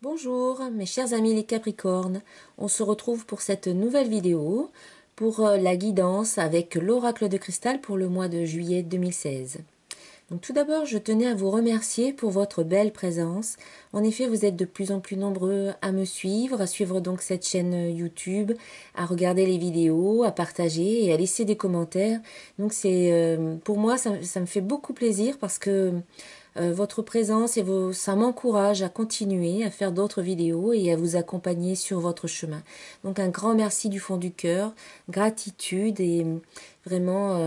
Bonjour mes chers amis les Capricornes, on se retrouve pour cette nouvelle vidéo pour la guidance avec l'oracle de cristal pour le mois de juillet 2016. Donc tout d'abord, je tenais à vous remercier pour votre belle présence. En effet, vous êtes de plus en plus nombreux à me suivre, à suivre donc cette chaîne YouTube, à regarder les vidéos, à partager et à laisser des commentaires. Donc c'est pour moi, ça me fait beaucoup plaisir parce que votre présence et ça m'encourage à continuer à faire d'autres vidéos et à vous accompagner sur votre chemin. Donc un grand merci du fond du cœur, gratitude et vraiment,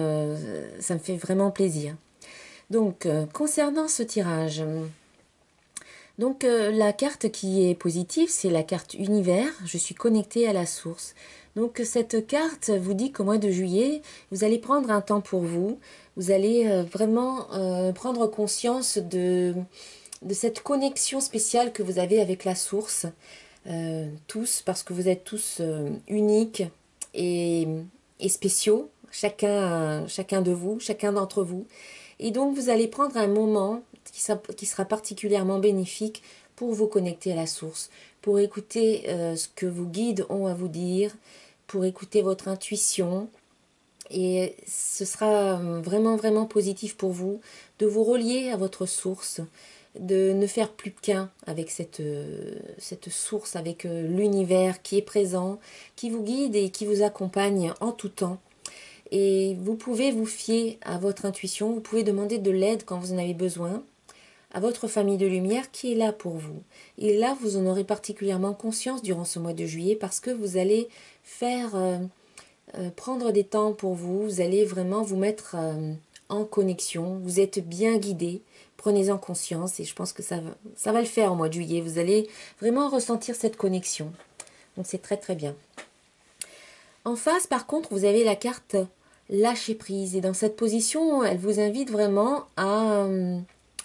ça me fait vraiment plaisir. Donc, concernant ce tirage, donc la carte qui est positive, c'est la carte univers. Je suis connectée à la source. Donc cette carte vous dit qu'au mois de juillet, vous allez prendre un temps pour vous. Vous allez vraiment prendre conscience de cette connexion spéciale que vous avez avec la source. Tous, parce que vous êtes tous uniques et, et spéciaux. Chacun de vous, chacun d'entre vous. Et donc vous allez prendre un moment qui sera particulièrement bénéfique pour vous connecter à la source, pour écouter ce que vos guides ont à vous dire, pour écouter votre intuition. Et ce sera vraiment, vraiment positif pour vous de vous relier à votre source, de ne faire plus qu'un avec cette source, avec l'univers qui est présent, qui vous guide et qui vous accompagne en tout temps. Et vous pouvez vous fier à votre intuition, vous pouvez demander de l'aide quand vous en avez besoin, à votre famille de lumière qui est là pour vous. Et là, vous en aurez particulièrement conscience durant ce mois de juillet parce que vous allez faire prendre des temps pour vous, vous allez vraiment vous mettre en connexion, vous êtes bien guidé, prenez-en conscience et je pense que ça va le faire au mois de juillet, vous allez vraiment ressentir cette connexion. Donc c'est très très bien. En face, par contre, vous avez la carte lâcher prise. Et dans cette position, elle vous invite vraiment à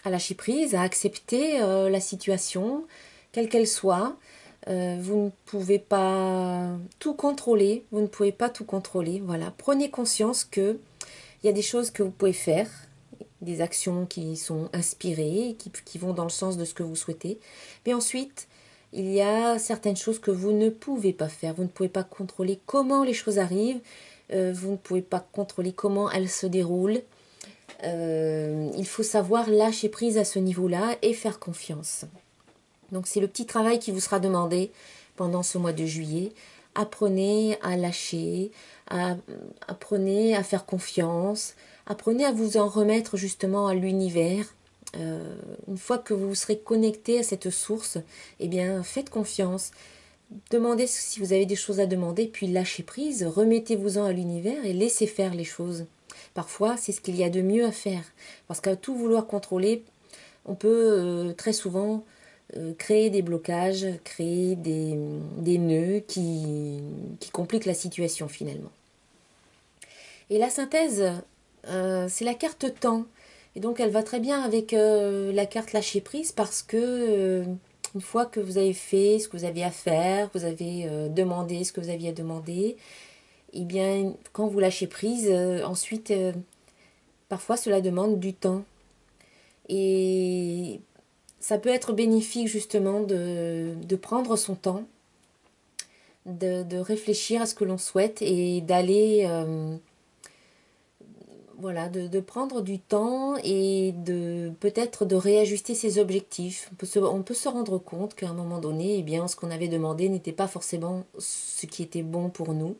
lâcher prise, à accepter la situation, quelle qu'elle soit. Vous ne pouvez pas tout contrôler. Vous ne pouvez pas tout contrôler. Voilà. Prenez conscience que il y a des choses que vous pouvez faire, des actions qui sont inspirées, qui vont dans le sens de ce que vous souhaitez. Mais ensuite, il y a certaines choses que vous ne pouvez pas faire. Vous ne pouvez pas contrôler comment les choses arrivent. Vous ne pouvez pas contrôler comment elles se déroulent. Il faut savoir lâcher prise à ce niveau-là et faire confiance. Donc c'est le petit travail qui vous sera demandé pendant ce mois de juillet. Apprenez à lâcher, apprenez à faire confiance, apprenez à vous en remettre justement à l'univers. Une fois que vous serez connecté à cette source, eh bien faites confiance. Demandez si vous avez des choses à demander, puis lâchez prise, remettez-vous-en à l'univers et laissez faire les choses. Parfois, c'est ce qu'il y a de mieux à faire. Parce qu'à tout vouloir contrôler, on peut très souvent créer des blocages, créer des nœuds qui compliquent la situation finalement. Et la synthèse, c'est la carte temps. Et donc elle va très bien avec la carte lâcher prise parce que une fois que vous avez fait ce que vous aviez à faire, vous avez demandé ce que vous aviez à demander, et bien quand vous lâchez prise, ensuite parfois cela demande du temps. Et ça peut être bénéfique justement de prendre son temps, de réfléchir à ce que l'on souhaite et d'aller, voilà, de prendre du temps et de peut-être de réajuster ses objectifs. On peut se rendre compte qu'à un moment donné, eh bien, ce qu'on avait demandé n'était pas forcément ce qui était bon pour nous.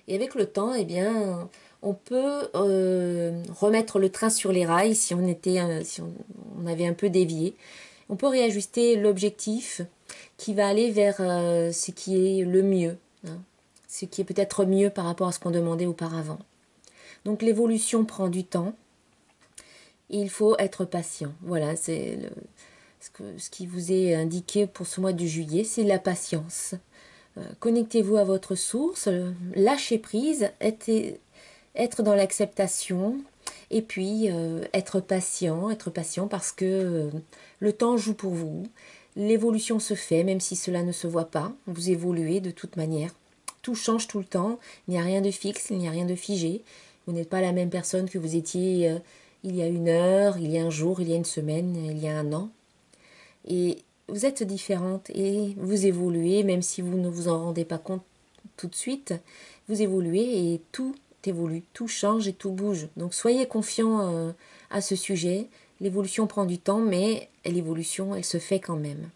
Et avec le temps, eh bien, on peut remettre le train sur les rails si on avait un peu dévié. On peut réajuster l'objectif qui va aller vers ce qui est le mieux, hein, ce qui est peut-être mieux par rapport à ce qu'on demandait auparavant. Donc l'évolution prend du temps et il faut être patient. Voilà, c'est ce qui vous est indiqué pour ce mois de juillet, c'est la patience. Connectez-vous à votre source, lâchez prise, être dans l'acceptation et puis être patient parce que le temps joue pour vous. L'évolution se fait, même si cela ne se voit pas. Vous évoluez de toute manière. Tout change tout le temps. Il n'y a rien de fixe, il n'y a rien de figé. Vous n'êtes pas la même personne que vous étiez il y a une heure, il y a un jour, il y a une semaine, il y a un an. Et vous êtes différente et vous évoluez, même si vous ne vous en rendez pas compte tout de suite, vous évoluez et tout évolue, tout change et tout bouge. Donc soyez confiants à ce sujet. L'évolution prend du temps, mais l'évolution, elle se fait quand même.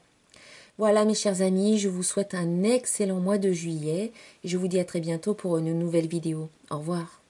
Voilà mes chers amis, je vous souhaite un excellent mois de juillet et je vous dis à très bientôt pour une nouvelle vidéo. Au revoir.